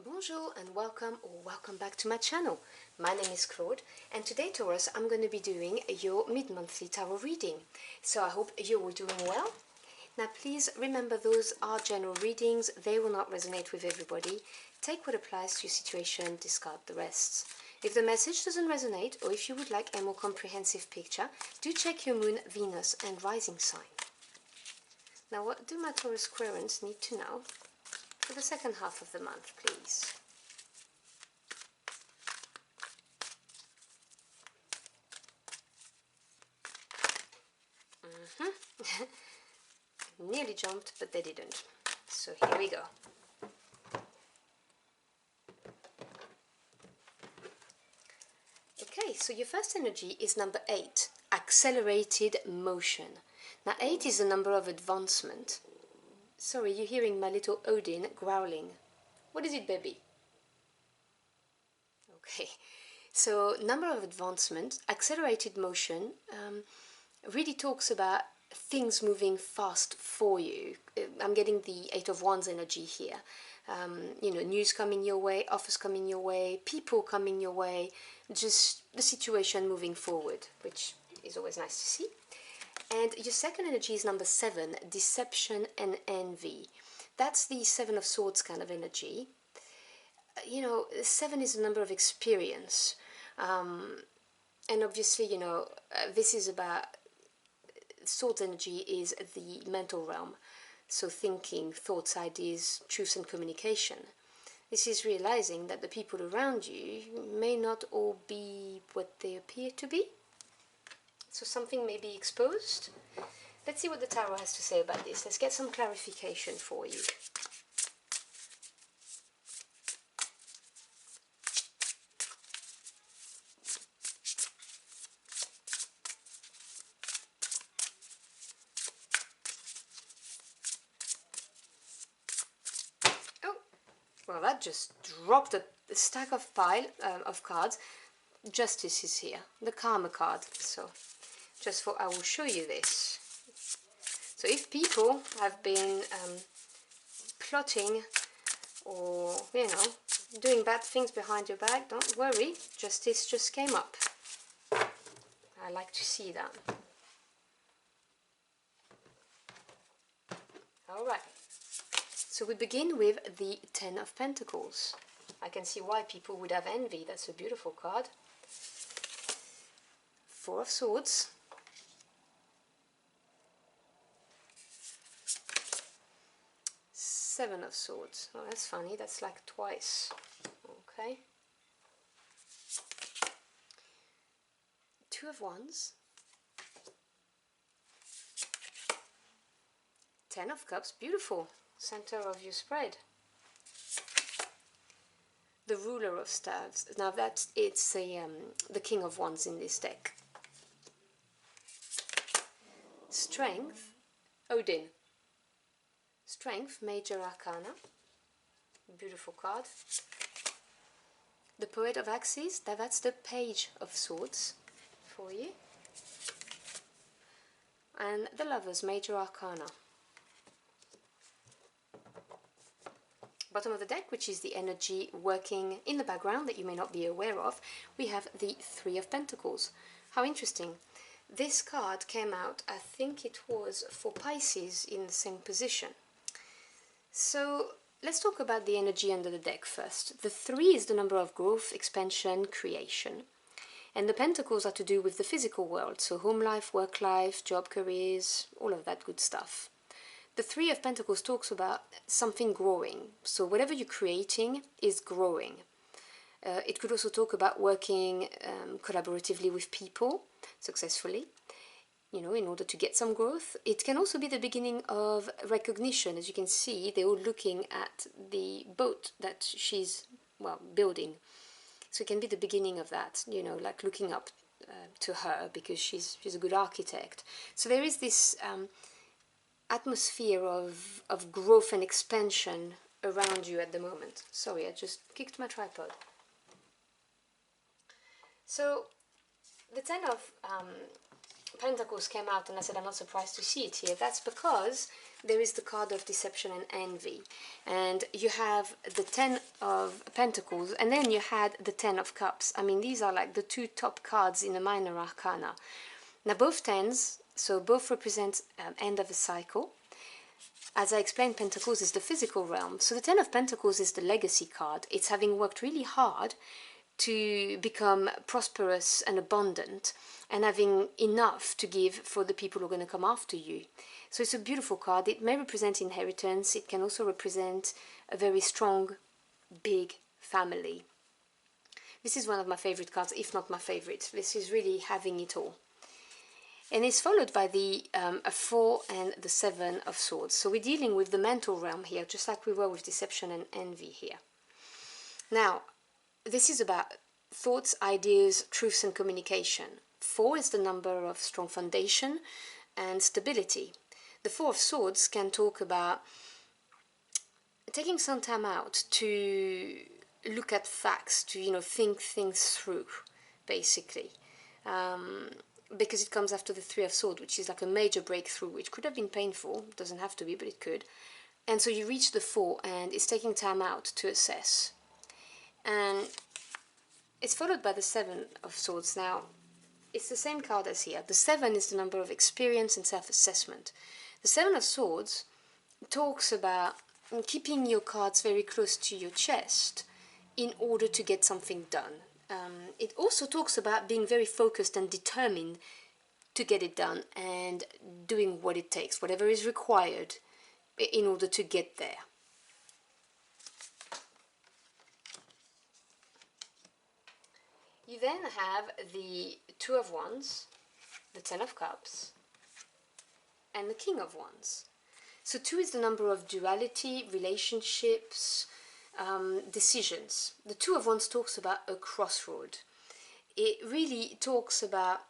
Bonjour and welcome back to my channel. My name is Claude and today, Taurus, I'm going to be doing your mid-monthly tarot reading. So I hope you're doing well. Now please remember, those are general readings, they will not resonate with everybody. Take what applies to your situation, discard the rest. If the message doesn't resonate, or if you would like a more comprehensive picture, do check your moon, Venus and rising sign. Now what do my Taurus Querents need to know for the second half of the month, please? Nearly jumped, but they didn't. So here we go. Okay, so your first energy is number 8, accelerated motion. Now 8 is the number of advancement. Sorry, you're hearing my little Odin growling. What is it, baby? Okay, so number of advancement, accelerated motion, really talks about things moving fast for you. I'm getting the 8 of Wands energy here. You know, news coming your way, offers coming your way, people coming your way, just the situation moving forward, which is always nice to see. And your second energy is number 7, deception and envy. That's the 7 of Swords kind of energy. You know, 7 is a number of experience. And obviously, you know, this is about, Swords energy is the mental realm. So thinking, thoughts, ideas, truth and communication. This is realizing that the people around you may not all be what they appear to be. So something may be exposed. Let's see what the tarot has to say about this. Let's get some clarification for you. Oh, well, that just dropped a stack of cards. Justice is here, the Karma card. So I will show you this. So if people have been plotting or, you know, doing bad things behind your back, don't worry, justice just came up. I like to see that. Alright, so we begin with the 10 of Pentacles. I can see why people would have envy. That's a beautiful card. 4 of Swords. 7 of Swords. Oh, that's funny. That's like twice. Okay. 2 of Wands. 10 of Cups. Beautiful. Center of your spread. The Ruler of Staves. Now it's the King of Wands in this deck. Strength. Odin. Strength, Major Arcana. Beautiful card. The Poet of Axes, that's the Page of Swords for you. And the Lovers, Major Arcana. Bottom of the deck, which is the energy working in the background that you may not be aware of, we have the 3 of Pentacles. How interesting. This card came out, I think it was for Pisces, in the same position. So let's talk about the energy under the deck first. The 3 is the number of growth, expansion, creation. And the Pentacles are to do with the physical world, so home life, work life, job, careers, all of that good stuff. The 3 of Pentacles talks about something growing. So whatever you're creating is growing. It could also talk about working collaboratively with people successfully, you know, in order to get some growth. It can also be the beginning of recognition. As you can see, they're all looking at the boat that she's, well, building. So it can be the beginning of that, you know, like looking up to her because she's a good architect. So there is this atmosphere of growth and expansion around you at the moment. Sorry, I just kicked my tripod. So the 10 of Pentacles came out and I said I'm not surprised to see it here, that's because there is the card of deception and envy. And you have the 10 of Pentacles and then you had the 10 of Cups. I mean, these are like the two top cards in the minor arcana. Now both 10s, so both represent end of a cycle. As I explained, Pentacles is the physical realm. So the 10 of Pentacles is the legacy card. It's having worked really hard to become prosperous and abundant and having enough to give for the people who are going to come after you. So it's a beautiful card. It may represent inheritance. It can also represent a very strong, big family. This is one of my favorite cards, if not my favorite. This is really having it all. And it's followed by the 4 and the 7 of Swords. So we're dealing with the mental realm here, just like we were with deception and envy here. Now, this is about thoughts, ideas, truths and communication. 4 is the number of strong foundation and stability. The 4 of Swords can talk about taking some time out to look at facts, to, think things through, basically. Because it comes after the 3 of Swords, which is like a major breakthrough, which could have been painful, doesn't have to be, but it could. And so you reach the 4, and it's taking time out to assess. And it's followed by the 7 of Swords. Now, it's the same card as here. The 7 is the number of experience and self-assessment. The 7 of Swords talks about keeping your cards very close to your chest in order to get something done. It also talks about being very focused and determined to get it done and doing what it takes, whatever is required in order to get there. You then have the 2 of Wands, the 10 of Cups, and the King of Wands. So 2 is the number of duality, relationships, decisions. The 2 of Wands talks about a crossroad. It really talks about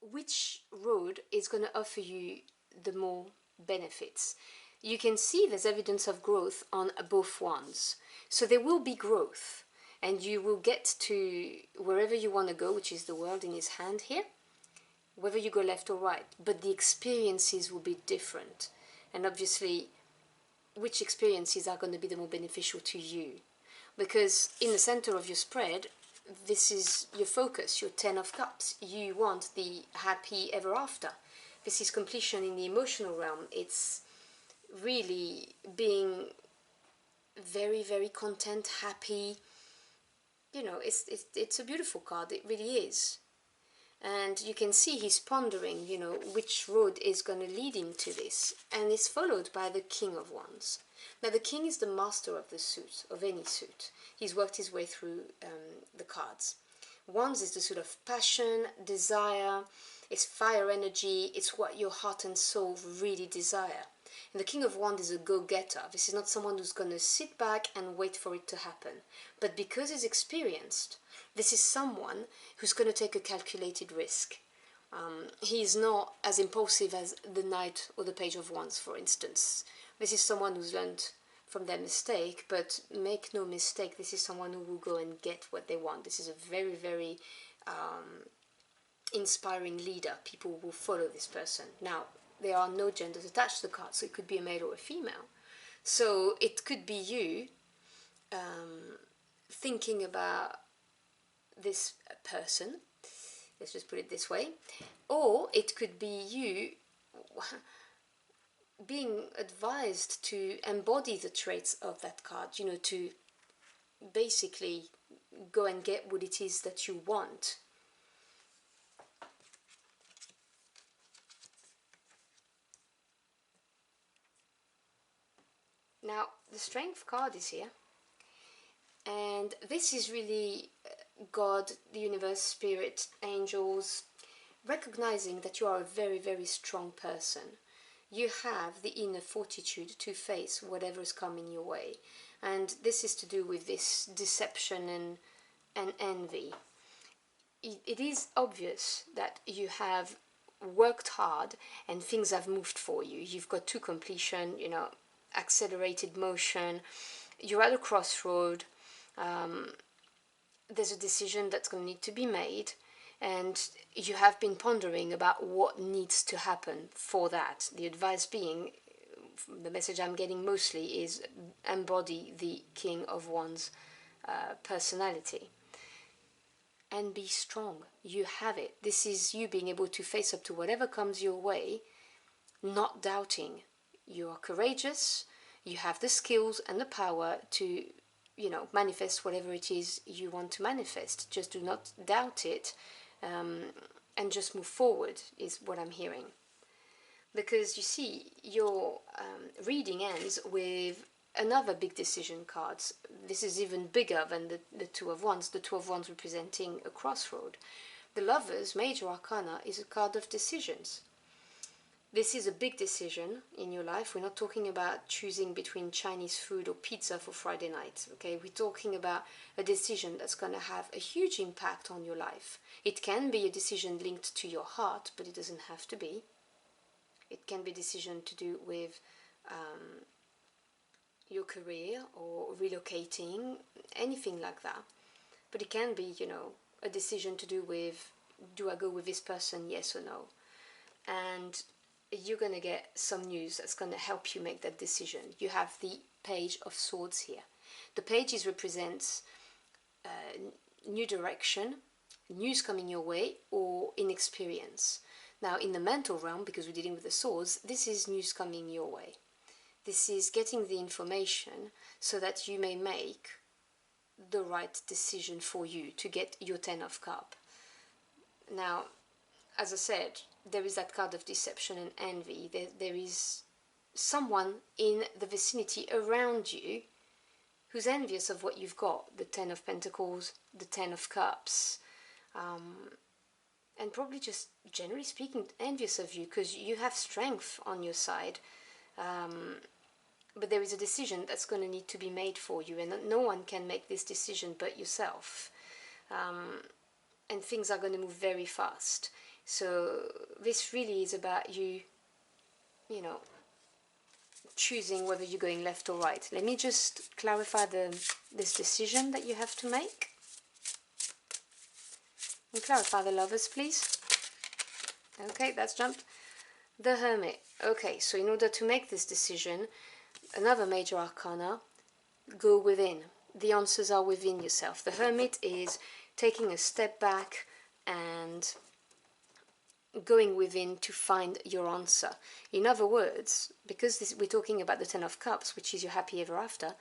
which road is going to offer you the more benefits. You can see there's evidence of growth on both wands. So there will be growth, and you will get to wherever you want to go, which is the world in his hand here, whether you go left or right. But the experiences will be different. And obviously, which experiences are going to be the more beneficial to you? Because in the center of your spread, this is your focus, your 10 of Cups. You want the happy ever after. This is completion in the emotional realm. It's really being very, very content, happy. It's a beautiful card. It really is. And you can see he's pondering, which road is going to lead him to this. And it's followed by the King of Wands. Now, the King is the master of the suit, of any suit. He's worked his way through the cards. Wands is the suit of passion, desire, it's fire energy, it's what your heart and soul really desire. And the King of Wands is a go-getter. This is not someone who's going to sit back and wait for it to happen. But because he's experienced, this is someone who's going to take a calculated risk. He is not as impulsive as the Knight or the Page of Wands, for instance. This is someone who's learned from their mistake, but make no mistake, this is someone who will go and get what they want. This is a very, very inspiring leader. People will follow this person. Now, there are no genders attached to the card, so it could be a male or a female. So it could be you thinking about this person, let's just put it this way, or it could be you being advised to embody the traits of that card, to basically go and get what it is that you want. Now, the Strength card is here, and this is really God, the universe, spirit, angels, recognizing that you are a very, very strong person. You have the inner fortitude to face whatever is coming your way. And this is to do with this deception and envy. It is obvious that you have worked hard and things have moved for you. You've got to completion, accelerated motion. You're at a crossroad. There's a decision that's going to need to be made. and you have been pondering about what needs to happen for that. The advice being, the message I'm getting mostly is embody the King of Wands personality and be strong. You have it. This is you being able to face up to whatever comes your way, not doubting. You are courageous, you have the skills and the power to, manifest whatever it is you want to manifest. Just do not doubt it, and just move forward is what I'm hearing. Because you see, your reading ends with another big decision cards. This is even bigger than the Two of Wands, the Two of Wands representing a crossroad. The Lovers, Major Arcana, is a card of decisions. This is a big decision in your life. We're not talking about choosing between Chinese food or pizza for Friday night, okay? We're talking about a decision that's going to have a huge impact on your life. It can be a decision linked to your heart, but it doesn't have to be. It can be a decision to do with your career or relocating, anything like that. But it can be, a decision to do with, do I go with this person, yes or no? And you're going to get some news that's going to help you make that decision. You have the Page of Swords here. The pages represents new direction, news coming your way, or inexperience. Now, in the mental realm, because we're dealing with the swords, this is news coming your way. This is getting the information so that you may make the right decision for you to get your Ten of Cups. Now, as I said, there is that card of deception and envy. There is someone in the vicinity around you who's envious of what you've got. The Ten of Pentacles, the Ten of Cups, and probably just generally speaking envious of you because you have strength on your side. But there is a decision that's going to need to be made for you, and no one can make this decision but yourself. And things are going to move very fast. So this really is about you, choosing whether you're going left or right. Let me just clarify this decision that you have to make. And clarify the Lovers, please. Okay, that's jumped. The Hermit. Okay, so in order to make this decision, another Major Arcana, go within. The answers are within yourself. The Hermit is taking a step back and going within to find your answer. In other words, because we're talking about the Ten of Cups, which is your happy ever after,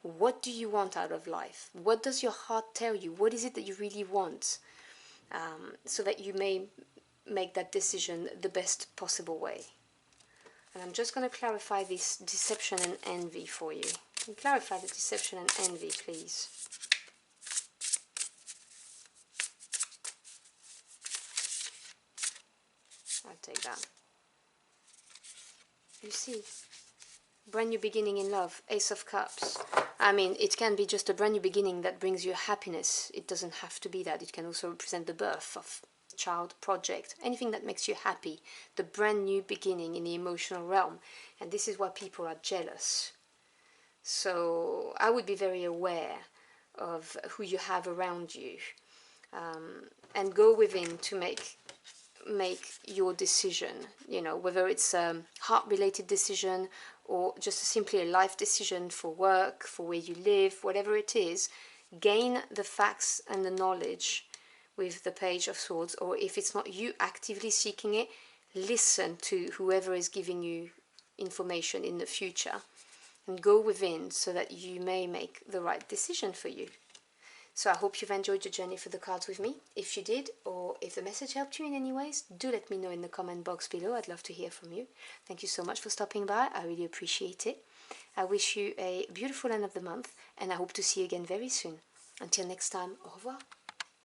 what do you want out of life? What does your heart tell you? What is it that you really want? So that you may make that decision the best possible way. And I'm just going to clarify this deception and envy for you. Can you clarify the deception and envy, please? I'll take that. You see, brand new beginning in love, Ace of Cups. I mean, it can be just a brand new beginning that brings you happiness. It doesn't have to be that. It can also represent the birth of a child, project, anything that makes you happy. The brand new beginning in the emotional realm. And this is why people are jealous. So I would be very aware of who you have around you, and go within to make your decision, whether it's a heart-related decision or just simply a life decision for work, for where you live, whatever it is. Gain the facts and the knowledge with the Page of Swords, or if it's not you actively seeking it, listen to whoever is giving you information in the future and go within so that you may make the right decision for you. So I hope you've enjoyed your journey for the cards with me. If you did, or if the message helped you in any ways, do let me know in the comment box below. I'd love to hear from you. Thank you so much for stopping by. I really appreciate it. I wish you a beautiful end of the month, and I hope to see you again very soon. Until next time, au revoir.